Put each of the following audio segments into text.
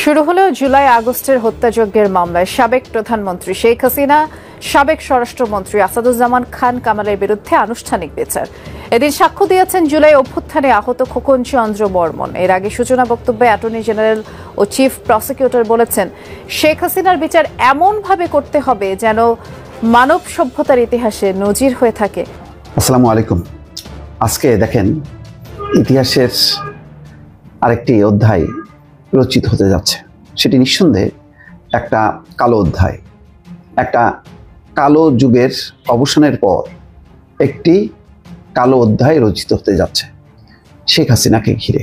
শুরু হলো জুলাই আগস্টের হত্যাযজ্ঞের মামলায় সাবেক প্রধানমন্ত্রী শেখ হাসিনা, সাবেক স্বরাষ্ট্রমন্ত্রী আসাদুজ্জামান খান কামালের বিরুদ্ধে আনুষ্ঠানিক বিচার। এদিন সাক্ষ্য দিয়েছেন জুলাই অভ্যুত্থানে আহত খোকন চন্দ্র বর্মন। এর আগে সূচনা বক্তব্যে অ্যাটর্নি জেনারেল ও চিফ প্রসিকিউটর বলেছেন, শেখ হাসিনার বিচার এমনভাবে করতে হবে যেন মানব সভ্যতার ইতিহাসে নজির হয়ে থাকে। আসসালামু আলাইকুম। আজকে দেখেন, ইতিহাসের আরেকটি অধ্যায় রচিত হতে যাচ্ছে। সেটি নিঃসন্দেহে একটা কালো অধ্যায়, একটা কালো যুগের অবসানের পর একটি কালো অধ্যায় রচিত হতে যাচ্ছে শেখ হাসিনাকে ঘিরে।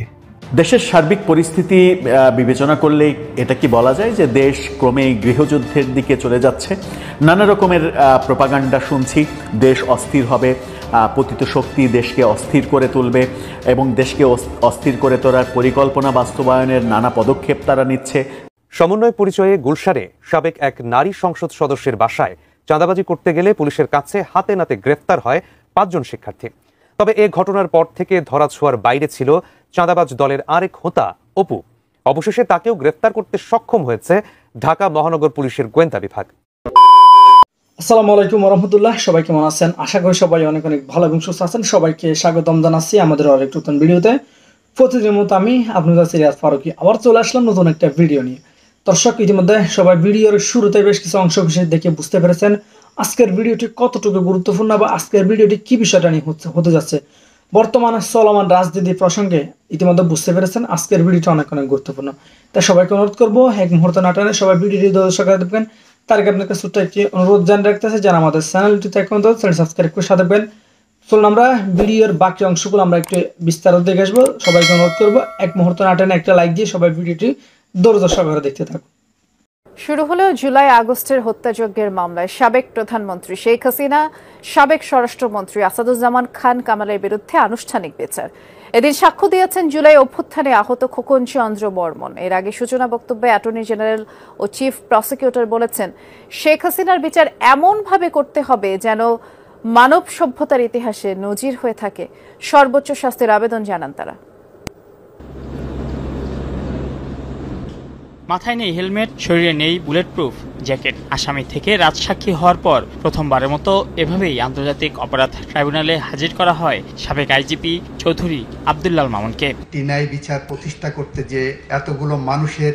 দেশের সার্বিক পরিস্থিতি বিবেচনা করলেই এটা কি বলা যায় যে দেশ ক্রমেই গৃহযুদ্ধের দিকে চলে যাচ্ছে? নানা রকমের প্রোপাগান্ডা শুনছি, দেশ অস্থির হবে, পতিত শক্তি দেশকে অস্থির করে তুলবে এবং দেশকে অস্থির করে তোলার পরিকল্পনা বাস্তবায়নের নানা পদক্ষেপ তারা নিচ্ছে। সমন্বয় পরিচয়ে গুলশানে সাবেক এক নারী সংসদ সদস্যের বাসায় চাঁদাবাজি করতে গেলে পুলিশের কাছে হাতে নাতে গ্রেফতার হয় 5 জন শিক্ষার্থী। তবে এ ঘটনার পর থেকে ধরাছোঁয়ার বাইরে ছিল চাঁদাবাজ দলের আরেক হোতা অপু। অবশেষে তাকেও গ্রেফতার করতে সক্ষম হয়েছে ঢাকা মহানগর পুলিশের গোয়েন্দা বিভাগ। আসসালামু আলাইকুম রহমতুল্লাহ। সবাই কেমন আছেন? আশা করি সবাই অনেক অনেক ভালো এবং সুস্থ আছেন। সবাইকে স্বাগতম জানাচ্ছি আমাদের আরেক নতুন ভিডিওতে। প্রতিদিনের মতো আমি আপনাদের সিরিয়াস ফারুকি আবার চলে আসলাম নতুন একটা ভিডিও নিয়ে। দর্শক, ইতিমধ্যে সবাই ভিডিওর শুরুতে বেশ কিছু অংশ বিশেষ দেখে বুঝতে পেরেছেন আজকের ভিডিওটি কতটুকু গুরুত্বপূর্ণ বা আজকের ভিডিওটি কি বিষয়টা নিয়ে হতে যাচ্ছে। বর্তমানে চলমান রাজনীতি প্রসঙ্গে ইতিমধ্যে বুঝতে পেরেছেন আজকের ভিডিওটা অনেক অনেক গুরুত্বপূর্ণ। তাই সবাইকে অনুরোধ করবো এক মুহূর্ত না টানে সবাই ভিডিওটি দর্শক দেখবেন। তার আগে আপনাকে ছোট্ট একটি অনুরোধ জানিয়ে রাখতেছে, যারা আমাদের চ্যানেলটিতে এখন তো চ্যানেল সাবস্ক্রাইব করে সাথে দেবেন। চলুন আমরা ভিডিওর বাকি অংশগুলো আমরা একটু বিস্তারিত দেখে আসবো। সবাইকে অনুরোধ করবো এক মুহূর্ত না টানে একটা লাইক দিয়ে সবাই ভিডিওটি ধৈর্য সহকারে দেখতে থাকুন। শুরু হলো জুলাই আগস্টের হত্যাযজ্ঞের মামলায় সাবেক প্রধানমন্ত্রী শেখ হাসিনা, সাবেক স্বরাষ্ট্রমন্ত্রী আসাদুজ্জামান খান কামালের বিরুদ্ধে আনুষ্ঠানিক বিচার। এদিন সাক্ষ্য দিয়েছেন জুলাই অভ্যুত্থানে আহত খোকন চন্দ্র বর্মন। এর আগে সূচনা বক্তব্যে অ্যাটর্নি জেনারেল ও চিফ প্রসিকিউটর বলেছেন, শেখ হাসিনার বিচার এমনভাবে করতে হবে যেন মানব সভ্যতার ইতিহাসে নজির হয়ে থাকে। সর্বোচ্চ শাস্তির আবেদন জানান তারা। মাথায় নেই হেলমেট, শরীরে নেই বুলেট প্রুফ জ্যাকেট। আসামি থেকে রাজসাক্ষী হওয়ার পর প্রথমবারের মতো এভাবেই আন্তর্জাতিক অপরাধ ট্রাইব্যুনালে হাজির করা হয় সাবেক আইজিপি চৌধুরী আব্দুল্লাল মামুনকে। ন্যায় বিচার প্রতিষ্ঠা করতে যে এতগুলো মানুষের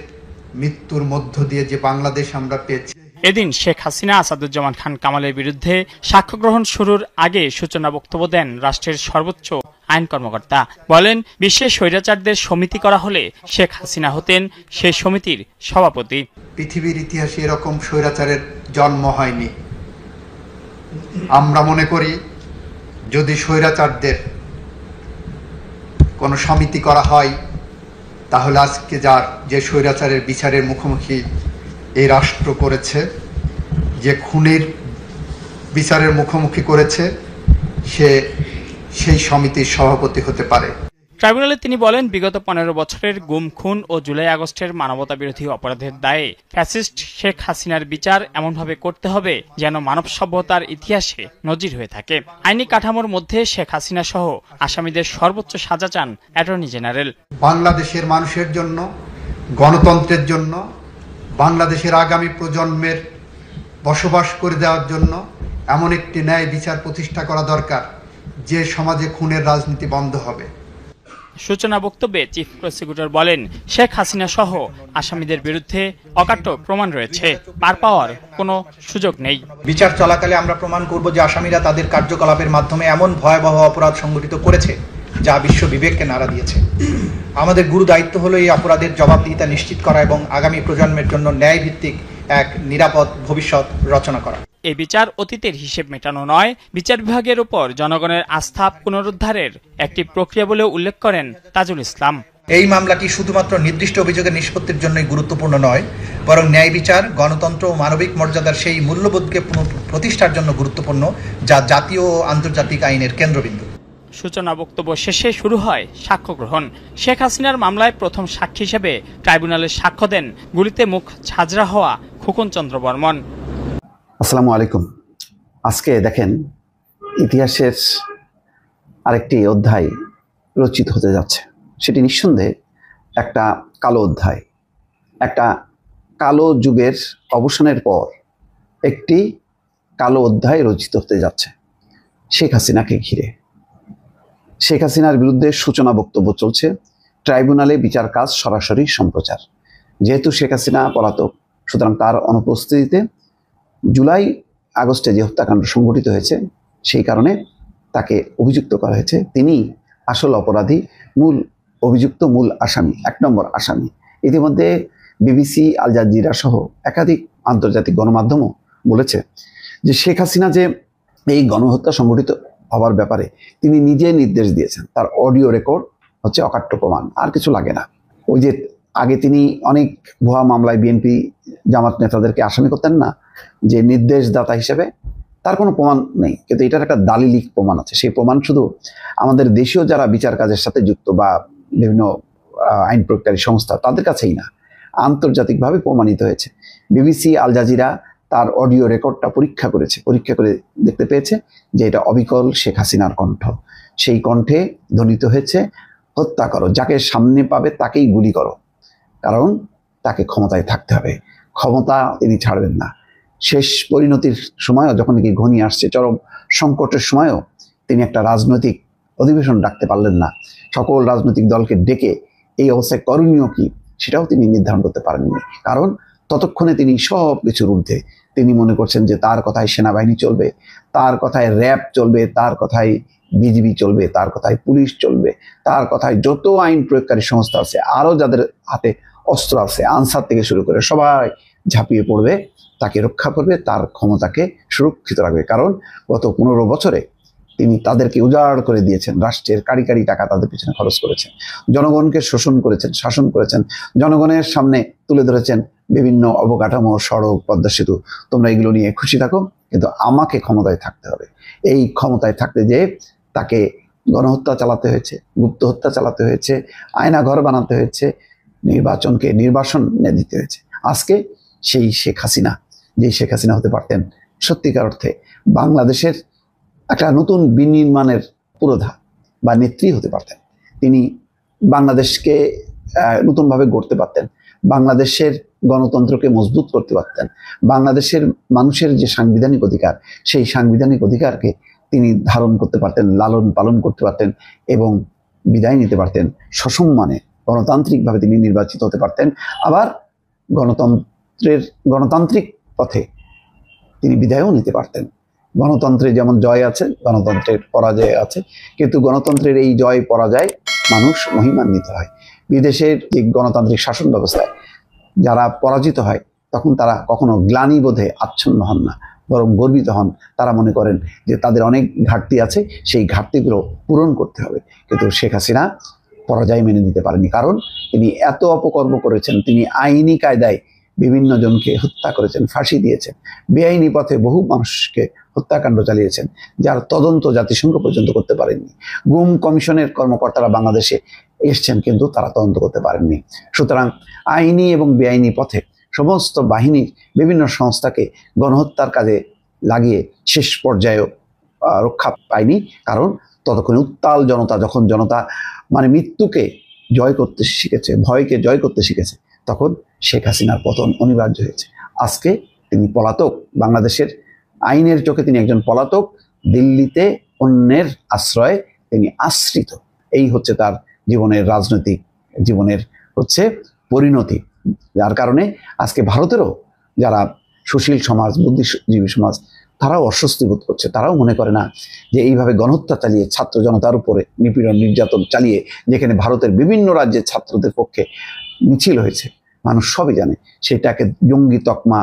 মৃত্যুর মধ্য দিয়ে যে বাংলাদেশ আমরা পেয়েছি। এদিন শেখ হাসিনা আসাদুজ্জামান খান কামালের বিরুদ্ধে সাক্ষ্য গ্রহণ শুরুর আগে সূচনা বক্তব্য দেন রাষ্ট্রের সর্বোচ্চ আইন কর্মকর্তা। বলেন, বিশ্বের স্বৈরাচারদের সমিতি করা হলে শেখ হাসিনা হতেন সেই সমিতির সভাপতি। পৃথিবীর ইতিহাসে এরকম স্বৈরাচারের জন্ম হয়নি। আমরা মনে করি যদি স্বৈরাচারদের কোনো সমিতি করা হয় তাহলে আজকে যে স্বৈরাচারের বিচারের মুখোমুখি এই রাষ্ট্র করেছে, যে খুনের বিচারের মুখোমুখি করেছে, সেই সমিতির সভাপতি হতে পারে। ট্রাইব্যুনালে তিনি বলেন, বিগত 15 বছরের গুম, খুন ও জুলাই আগস্টের মানবতা বিরোধী অপরাধের দায়ে ফ্যাসিস্ট শেখ হাসিনার বিচার এমনভাবে করতে হবে যেন মানব সভ্যতার ইতিহাসে নজির হয়ে থাকে। আইনি কাঠামোর মধ্যে শেখ হাসিনা সহ আসামিদের সর্বোচ্চ সাজা চান অ্যাটর্নি জেনারেল। বাংলাদেশের মানুষের জন্য, গণতন্ত্রের জন্য, বাংলাদেশের আগামী প্রজন্মের বসবাস করে দেওয়ার জন্য এমন একটি ন্যায় বিচার প্রতিষ্ঠা করা দরকার যে সমাজে খুনের রাজনীতি বন্ধ হবে। সূচনা বক্তব্যে চিফ প্রসিকিউটর বলেন, শেখ হাসিনা সহ আসামিদের বিরুদ্ধে অকাট্য প্রমাণ রয়েছে, পার পাওয়ার কোনো সুযোগ নেই। বিচার চলাকালে আমরা প্রমাণ করব যে আসামিরা তাদের কার্যকলাপের মাধ্যমে এমন ভয়াবহ অপরাধ সংগঠিত করেছে যা বিশ্ব বিবেককে নাড়া দিয়েছে। আমাদের গুরু দায়িত্ব হলো এই অপরাধের জবাবদিহিতা নিশ্চিত করা এবং আগামী প্রজন্মের জন্য ন্যায় ভিত্তিক এক নিরাপদ ভবিষ্যৎ রচনা করা। এই বিচার অতীতের হিসেব মেটানো নয়, বিচার বিভাগের উপর জনগণের আস্থা পুনরুদ্ধারের একটি প্রক্রিয়া বলে উল্লেখ করেন তাজুল ইসলাম। এই মামলাটি শুধুমাত্র নির্দিষ্ট অভিযোগের নিষ্পত্তির জন্যই গুরুত্বপূর্ণ নয়, বরং ন্যায় বিচার, গণতন্ত্র ও মানবিক মর্যাদার সেই মূল্যবোধকে প্রতিষ্ঠার জন্য গুরুত্বপূর্ণ, যা জাতীয় ও আন্তর্জাতিক আইনের কেন্দ্রবিন্দু। সূচনা বক্তব্য শেষে শুরু হয় সাক্ষ্য গ্রহণ। শেখ হাসিনার মামলায় প্রথম সাক্ষী হিসেবে ট্রাইব্যুনালে সাক্ষ্য দেন গুলিতে মুখ ঝাঁঝরা হওয়া খোকন চন্দ্র বর্মন। আসসালামু আলাইকুম। আজকে দেখেন, ইতিহাসের আরেকটি অধ্যায় রচিত হতে যাচ্ছে। সেটি নিঃসন্দেহে একটা কালো অধ্যায়, একটা কালো যুগের অবসানের পর একটি কালো অধ্যায় রচিত হতে যাচ্ছে শেখ হাসিনাকে ঘিরে। শেখ হাসিনার বিরুদ্ধে সূচনা বক্তব্য চলছে, ট্রাইব্যুনালে বিচার কাজ সরাসরি সম্প্রচার। যেহেতু শেখ হাসিনা পলাতক, সুতরাং তার অনুপস্থিতিতে জুলাই আগস্টে যে হত্যাকাণ্ড সংঘটিত হয়েছে সেই কারণে তাকে অভিযুক্ত করা হয়েছে। তিনি আসল অপরাধী, মূল অভিযুক্ত, মূল আসামি, 1 নম্বর আসামি। ইতিমধ্যে বিবিসি, আল জাজিরা সহ একাধিক আন্তর্জাতিক গণমাধ্যমও বলেছে যে শেখ হাসিনা যে এই গণহত্যা সংঘটিত হওয়ার ব্যাপারে তিনি নিজে নির্দেশ দিয়েছেন। তার অডিও রেকর্ড হচ্ছে অকাট্য প্রমাণ, আর কিছু লাগে না। ওই যে আগে তিনি অনেক ভুয়া মামলায় বিএনপি জামাত নেতাদেরকে আসামি করতেন না, যে নির্দেশদাতা হিসেবে, তার কোনো প্রমাণ নেই, কিন্তু এটার একটা দালিলিক প্রমাণ আছে। সেই প্রমাণ শুধু আমাদের দেশীয় যারা বিচার কাজের সাথে যুক্ত বা বিভিন্ন আইন প্রয়োগকারী সংস্থা তাদের কাছেই না, আন্তর্জাতিকভাবে প্রমাণিত হয়েছে। বিবিসি, আল জাজিরা তার অডিও রেকর্ডটা পরীক্ষা করে দেখতে পেয়েছে যে এটা অবিকল শেখ হাসিনার কণ্ঠ। সেই কণ্ঠে ধ্বনিত হয়েছে হত্যা করো, যাকে সামনে পাবে তাকেই গুলি করো, কারণ তাকে ক্ষমতায় থাকতে হবে, ক্ষমতা তিনি ছাড়বেন না। শেষ পরিণতির সময়ও যখন কি ঘনিয়ে আসছে, চরম সংকটের সময়ও তিনি একটা রাজনৈতিক অধিবেশন ডাকতে পারলেন না। সকল রাজনৈতিক দলকে ডেকে এই অবস্থায় করণীয় কি সেটাও তিনি নির্ধারণ করতে পারেননি, কারণ ততক্ষণে তিনি সব কিছুর ঊর্ধ্বে। তিনি মনে করছেন যে তার কথায় সেনাবাহিনী চলবে, তার কথায় র্যাব চলবে, তার কথায় বিজিবি চলবে, তার কথায় পুলিশ চলবে, তার কথায় যত আইন প্রয়োগকারী সংস্থা আছে, আরও যাদের হাতে অস্ত্র আছে, আনসার থেকে শুরু করে সবাই ঝাঁপিয়ে পড়বে, তাকে রক্ষা করবে, তার ক্ষমতাকে সুরক্ষিত রাখবে। কারণ গত 15 বছরে তিনি তাদেরকে উজাড় করে দিয়েছেন, রাষ্ট্রের কারি কারি টাকা তাদের পিছনে খরচ করেছেন, জনগণকে শোষণ করেছেন, শাসন করেছেন, জনগণের সামনে তুলে ধরেছেন বিভিন্ন অবকাঠামো, সড়ক, পদ্মা সেতু, তোমরা এগুলো নিয়ে খুশি থাকো, কিন্তু আমাকে ক্ষমতায় থাকতে হবে। এই ক্ষমতায় থাকতে যেয়ে তাকে গণহত্যা চালাতে হয়েছে, গুপ্ত হত্যা চালাতে হয়েছে, আয়নাঘর বানাতে হয়েছে, নির্বাচনকে নির্বাসন দিতে হয়েছে। আজকে সেই শেখ হাসিনা, যে শেখ হাসিনা হতে পারতেন সত্যিকার অর্থে বাংলাদেশের একটা নতুন বিনির্মাণের পুরোধা বা নেত্রী হতে পারতেন, তিনি বাংলাদেশকে নতুনভাবে গড়তে পারতেন, বাংলাদেশের গণতন্ত্রকে মজবুত করতে পারতেন, বাংলাদেশের মানুষের যে সাংবিধানিক অধিকার, সেই সাংবিধানিক অধিকারকে তিনি ধারণ করতে পারতেন, লালন পালন করতে পারতেন এবং বিদায় নিতে পারতেন সসম্মানে। গণতান্ত্রিকভাবে তিনি নির্বাচিত হতে পারতেন, আবার গণতান্ত্রিক পথে তিনি বিদায়ও নিতে পারতেন। গণতন্ত্রের যেমন জয় আছে, গণতন্ত্রের পরাজয় আছে, কিন্তু গণতন্ত্রের এই জয় পরাজয় মানুষ মহিমান্বিত হয়। বিদেশের যে গণতান্ত্রিক শাসন ব্যবস্থায় যারা পরাজিত হয়, তখন তারা কখনো গ্লানিবোধে আচ্ছন্ন হন না, বরং গর্বিত হন। তারা মনে করেন যে তাদের অনেক ঘাটতি আছে, সেই ঘাটতিগুলো পূরণ করতে হবে। কিন্তু শেখ হাসিনা পরাজয় মেনে নিতে পারেনি, কারণ তিনি এত অপকর্ম করেছেন। তিনি আইনি কায়দায় বিভিন্ন জনকে হত্যা করেছেন, ফাঁসি দিয়েছেন, বেআইনি পথে বহু মানুষকে হত্যাকাণ্ড চালিয়েছেন, যার তদন্ত জাতিসংঘ পর্যন্ত করতে পারেননি। গুম কমিশনের কর্মকর্তারা বাংলাদেশে এসছেন, কিন্তু তারা তদন্ত করতে পারেননি। সুতরাং আইনি এবং বেআইনি পথে সমস্ত বাহিনীর বিভিন্ন সংস্থাকে গণহত্যার কাজে লাগিয়ে শেষ পর্যায়েও রক্ষা পায়নি, কারণ ততক্ষণে উত্তাল জনতা, যখন জনতা মৃত্যুকে জয় করতে শিখেছে, ভয়কে জয় করতে শিখেছে, তখন শেখ হাসিনার পতন অনিবার্য হয়েছে। আজকে তিনি পলাতক, বাংলাদেশের আইনের চোখে তিনি একজন পলাতক, দিল্লিতে অন্যের আশ্রয়ে তিনি আশ্রিত। এই হচ্ছে তার জীবনের, রাজনৈতিক জীবনের হচ্ছে পরিণতি। যার কারণে আজকে ভারতেরও যারা সুশীল সমাজ, বুদ্ধিজীবী সমাজ, তারাও অস্বস্তি বোধ করছে। তারাও মনে করে না যে এইভাবে গণহত্যা চালিয়ে, ছাত্র জনতার উপরে নিপীড়ন নির্যাতন চালিয়ে, যেখানে ভারতের বিভিন্ন রাজ্যের ছাত্রদের পক্ষে মিছিল হয়েছে, মানুষ সবই জানে, সেটাকে জঙ্গি তকমা,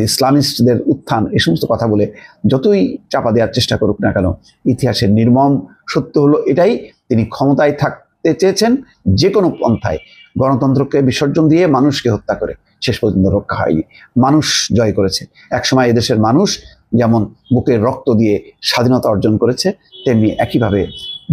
ইসলামিস্টদের উত্থান, এই সমস্ত কথা বলে যতই চাপা দেওয়ার চেষ্টা করুক না কেন, ইতিহাসের নির্মম সত্য হলো এটাই, তিনি ক্ষমতায় থাকতে চেয়েছেন যে কোনো পন্থায়, গণতন্ত্রকে বিসর্জন দিয়ে মানুষকে হত্যা করে শেষ পর্যন্ত রক্ষা হয়নি। মানুষ জয় করেছে। একসময় এদেশের মানুষ যেমন বুকের রক্ত দিয়ে স্বাধীনতা অর্জন করেছে, তেমনি একইভাবে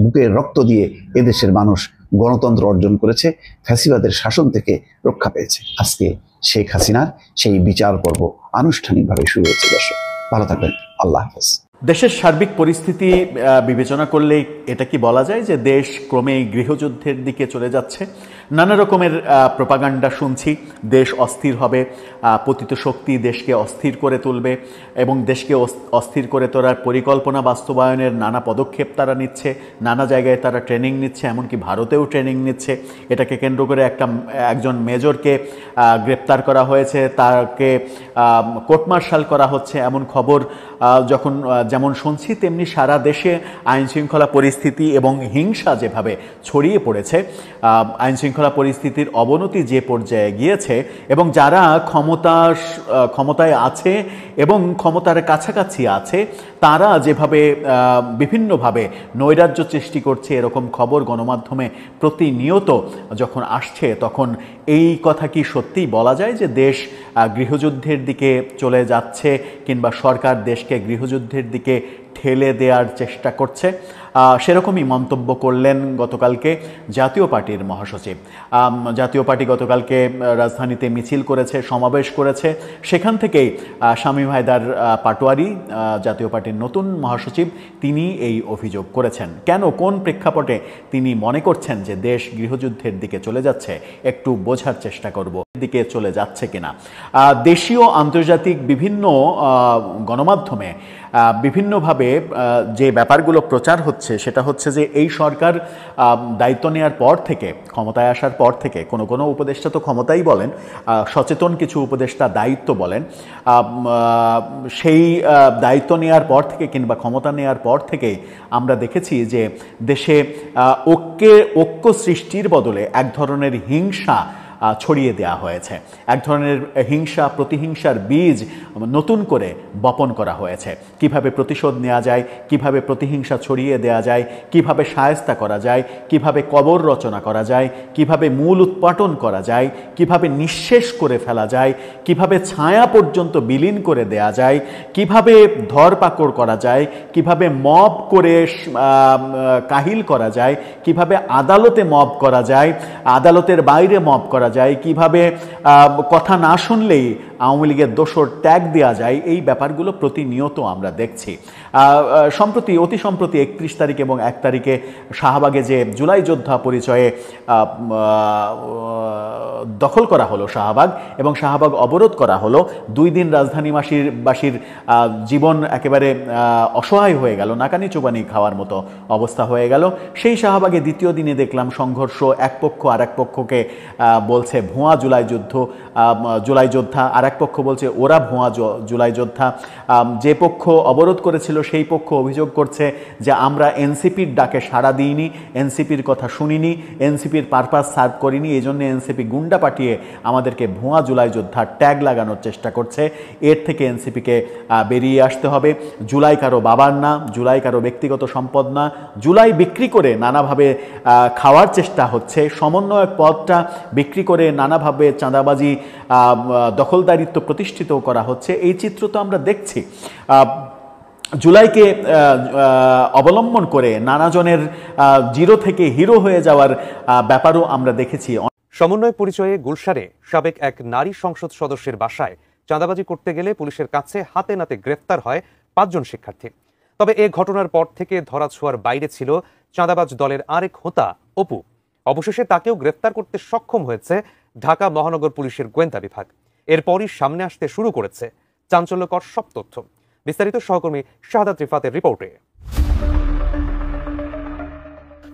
বুকের রক্ত দিয়ে এদেশের মানুষ গণতন্ত্র অর্জন করেছে, ফ্যাসিবাদের শাসন থেকে রক্ষা পেয়েছে। আজকে শেখ হাসিনার সেই বিচার পর্ব আনুষ্ঠানিকভাবে শুরু হয়েছে। দর্শক ভালো থাকবেন, আল্লাহ হাফেজ। দেশের সার্বিক পরিস্থিতি বিবেচনা করলে এটা কি বলা যায় যে দেশ ক্রমেই গৃহযুদ্ধের দিকে চলে যাচ্ছে? নানা রকমের প্রপাগান্ডা শুনছি। দেশ অস্থির হবে, পতিত শক্তি দেশকে অস্থির করে তুলবে এবং দেশকে অস্থির করে তোলার পরিকল্পনা বাস্তবায়নের নানা পদক্ষেপ তারা নিচ্ছে, নানা জায়গায় তারা ট্রেনিং নিচ্ছে, এমনকি ভারতেও ট্রেনিং নিচ্ছে। এটাকে কেন্দ্র করে একজন মেজরকে গ্রেপ্তার করা হয়েছে, তাকে কোর্ট মার্শাল করা হচ্ছে, এমন খবর যেমন শুনছি, তেমনি সারা দেশে আইনশৃঙ্খলা পরিস্থিতি এবং হিংসা যেভাবে ছড়িয়ে পড়েছে, আইনশৃঙ্খলা পরিস্থিতির অবনতি যে পর্যায়ে গিয়েছে এবং যারা ক্ষমতায় আছে এবং ক্ষমতার কাছাকাছি আছে তারা যেভাবে বিভিন্নভাবে নৈরাজ্য সৃষ্টি করছে, এরকম খবর গণমাধ্যমে প্রতিনিয়ত যখন আসছে, তখন এই কথা কি সত্যিই বলা যায় যে দেশ গৃহযুদ্ধের দিকে চলে যাচ্ছে কিংবা সরকার দেশকে গৃহযুদ্ধের দিকে ঠেলে দেওয়ার চেষ্টা করছে? সেরকমই মন্তব্য করলেন গতকালকে জাতীয় পার্টির মহাসচিব। জাতীয় পার্টি গতকালকে রাজধানীতে মিছিল করেছে, সমাবেশ করেছে। সেখান থেকেই শামীম হায়দার পাটোয়ারি, জাতীয় পার্টির নতুন মহাসচিব, তিনি এই অভিযোগ করেছেন। কেন, কোন প্রেক্ষাপটে তিনি মনে করছেন যে দেশ গৃহযুদ্ধের দিকে চলে যাচ্ছে, একটু বোঝার চেষ্টা করব দিকে চলে যাচ্ছে কিনা। দেশীয় আন্তর্জাতিক বিভিন্ন গণমাধ্যমে বিভিন্নভাবে যে ব্যাপারগুলো প্রচার হচ্ছে সেটা হচ্ছে যে এই সরকার দায়িত্ব নেওয়ার পর থেকে, ক্ষমতায় আসার পর থেকে, কোনো উপদেষ্টা তো ক্ষমতাই বলেন, সচেতন কিছু উপদেষ্টা দায়িত্ব বলেন, সেই দায়িত্ব নেওয়ার পর থেকে কিংবা ক্ষমতা নেওয়ার পর থেকে আমরা দেখেছি যে দেশে ঐক্য সৃষ্টির বদলে এক ধরনের হিংসা ছড়িয়ে দেওয়া হয়েছে, এক ধরনের হিংসা প্রতিহিংসার বীজ নতুন করে বপন করা হয়েছে। কিভাবে প্রতিশোধ নেওয়া যায়, কিভাবে প্রতিহিংসা ছড়িয়ে দেওয়া যায়, কিভাবে শায়েস্তা করা যায়, কিভাবে কবর রচনা করা যায়, কিভাবে মূল উৎপাটন করা যায়, কিভাবে নিঃশেষ করে ফেলা যায়, কিভাবে ছায়া পর্যন্ত বিলীন করে দেয়া যায়, কিভাবে ধরপাকড় করা যায়, কিভাবে মব করে কাহিল করা যায়, কিভাবে আদালতে মব করা যায়, আদালতের বাইরে মব করা যায়, কিভাবে কথা না শুনলেই আওয়ামী লীগের দোসর ট্যাগ দেওয়া যায়, এই ব্যাপারগুলো প্রতিনিয়ত আমরা দেখছি। অতি সম্প্রতি 31 তারিখ এবং 1 তারিখে শাহবাগে যে জুলাই যোদ্ধা পরিচয়ে দখল করা হলো শাহবাগ এবং শাহবাগ অবরোধ করা হলো, 2 দিন রাজধানীবাসীর জীবন একেবারে অসহায় হয়ে গেল, নাকানি চুবানি খাওয়ার মতো অবস্থা হয়ে গেল। সেই শাহবাগে দ্বিতীয় দিনে দেখলাম সংঘর্ষ, এক পক্ষ আর এক পক্ষকে বলছে ভুয়া জুলাই যোদ্ধা, আর এক পক্ষ বলছে ওরা ভুয়া জুলাই যোদ্ধা। যে পক্ষ অবরোধ করেছিল সেই পক্ষ অভিযোগ করছে যে আমরা এনসিপির ডাকে সাড়া দিইনি, এনসিপির কথা শুনিনি, এনসিপির পারপাস সার্ভ করিনি, এই জন্য এনসিপি গুন্ডা পাঠিয়ে আমাদেরকে ভুয়া জুলাই যোদ্ধার ট্যাগ লাগানোর চেষ্টা করছে। এর থেকে এনসিপিকে বেরিয়ে আসতে হবে। জুলাই কারো বাবার না, জুলাই কারো ব্যক্তিগত সম্পদ না, জুলাই বিক্রি করে নানাভাবে খাওয়ার চেষ্টা হচ্ছে, সমন্বয়ক পদটা বিক্রি করে নানাভাবে চাঁদাবাজি, দখলদারিত্ব প্রতিষ্ঠিত করা হচ্ছে। এই চিত্র তো আমরা দেখছি। জুলাইকে অবলম্বন করে নানাজনের জিরো থেকে হিরো হয়ে যাওয়ার ব্যাপারও আমরা দেখেছি। সমন্বয় পরিচয়ে গুলশানে সাবেক এক নারী সংসদ সদস্যের বাসায় চাঁদাবাজি করতে গেলে পুলিশের কাছে হাতে নাতে গ্রেফতার হয় 5 জন শিক্ষার্থী। তবে এ ঘটনার পর থেকে ধরাছোঁয়ার বাইরে ছিল চাঁদাবাজ দলের আরেক হোতা অপু। অবশেষে তাকেও গ্রেফতার করতে সক্ষম হয়েছে ঢাকা মহানগর পুলিশের গোয়েন্দা বিভাগ। এরপরই সামনে আসতে শুরু করেছে চাঞ্চল্যকর সব তথ্য। বিস্তারিত সহকর্মী শাহাদাত রিফাতের রিপোর্টে।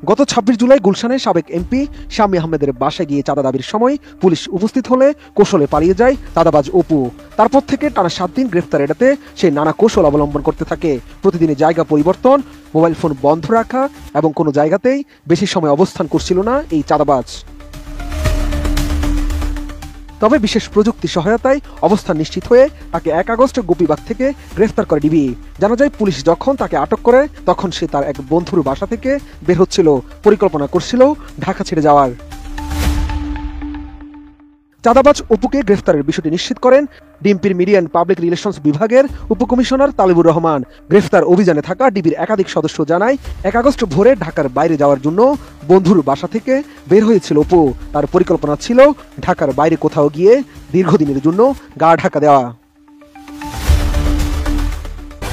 গত 26 জুলাই গুলশানে সাবেক এমপি শামী আহমেদের বাসায় গিয়ে চাঁদা দাবির সময় পুলিশ উপস্থিত হলে কৌশলে পালিয়ে যায় চাঁদাবাজ অপু। তারপর থেকে টানা 7 দিন গ্রেফতার এড়াতে সে নানা কৌশল অবলম্বন করতে থাকে। প্রতিদিনের জায়গা পরিবর্তন, মোবাইল ফোন বন্ধ রাখা এবং কোনো জায়গাতেই বেশি সময় অবস্থান করছিল না এই চাঁদাবাজ। তবে বিশেষ প্রযুক্তি সহায়তায় অবস্থান নিশ্চিত হয়ে তাকে 1 আগস্ট গোপীবাগ থেকে গ্রেফতার করে ডিবি। জানা যায় পুলিশ যখন তাকে আটক করে তখন সে তার এক বন্ধুর বাসা থেকে বের হচ্ছিল, পরিকল্পনা করছিল ঢাকা ছেড়ে যাওয়ার। চাঁদাবাজ অপুকে গ্রেফতারের বিষয়টি নিশ্চিত করেন ডিএমপির মিডিয়া অ্যান্ড পাবলিক রিলেশনস বিভাগের উপকমিশনার তালিবুর রহমান। গ্রেফতার অভিযানে থাকা ডিবির একাধিক সদস্য জানায় 1 আগস্ট ভোরে ঢাকার বাইরে যাওয়ার জন্য বন্ধুর বাসা থেকে বের হয়েছিল অপু। তার পরিকল্পনা ছিল ঢাকার বাইরে কোথাও গিয়ে দীর্ঘদিনের জন্য গা ঢাকা দেওয়া।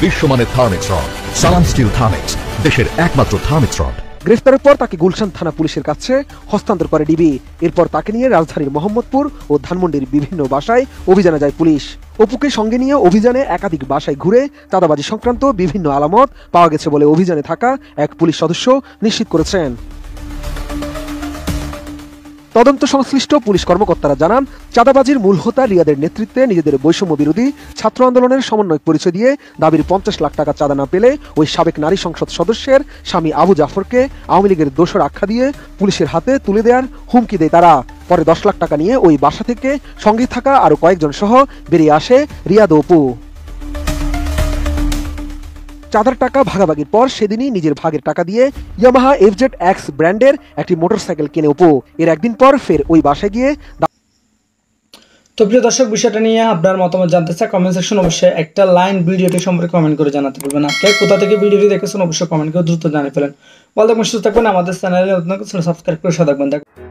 বিশ্বমানের থার্মিক্স রড, সালাম স্টিল থার্মিক্স, দেশের একমাত্র থার্মিক্স রড। গ্রেফতারের পর তাকে গুলশান থানা পুলিশের কাছে হস্তান্তর করে ডিবি। এরপর তাকে নিয়ে রাজধানীর মোহাম্মদপুর ও ধানমন্ডির বিভিন্ন বাসায় অভিযানে যায় পুলিশ। অপুকে সঙ্গে নিয়ে অভিযানে একাধিক বাসায় ঘুরে চাঁদাবাজি সংক্রান্ত বিভিন্ন আলামত পাওয়া গেছে বলে অভিযানে থাকা এক পুলিশ সদস্য নিশ্চিত করেছেন। তদন্ত সংশ্লিষ্ট পুলিশ কর্মকর্তারা জানান, চাঁদাবাজির মূল হোতা রিয়াদের নেতৃত্বে নিজেদের বৈষম্য বিরোধী ছাত্র আন্দোলনের সমন্বয়ক পরিচয় দিয়ে দাবির 50 লাখ টাকা চাঁদা না পেলে ওই সাবেক নারী সংসদ সদস্যের স্বামী আবু জাফরকে আওয়ামী লীগের দোসর আখ্যা দিয়ে পুলিশের হাতে তুলে দেওয়ার হুমকি দেয় তারা। পরে 10 লাখ টাকা নিয়ে ওই বাসা থেকে সঙ্গে থাকা আরো কয়েকজন সহ বেরিয়ে আসে রিয়াদ ও অপু। চাঁদার টাকা ভাগাভাগির পর সেদিনই নিজের ভাগের টাকা দিয়ে ইয়ামাহা FZ-X ব্র্যান্ডের একটি মোটরসাইকেল কিনে অপু। এর একদিন পর ফের ওই বাসায় গিয়ে। তো প্রিয় দর্শক, বিষয়টা নিয়ে আপনার মতামত জানতে চাই কমেন্ট সেকশন অবশ্যই একটা লাইন ভিডিওটি সম্পর্কে কমেন্ট করে জানাতে বলবেন। কে কোথা থেকে ভিডিওটি দেখেছেন অবশ্যই কমেন্ট করে দ্রুত জানিয়ে ফেলেন। ভালো থাকবেন, সুস্থ থাকবেন, আমাদের চ্যানেলে নতুন কিছু সাবস্ক্রাইব করে সাথে থাকবেন।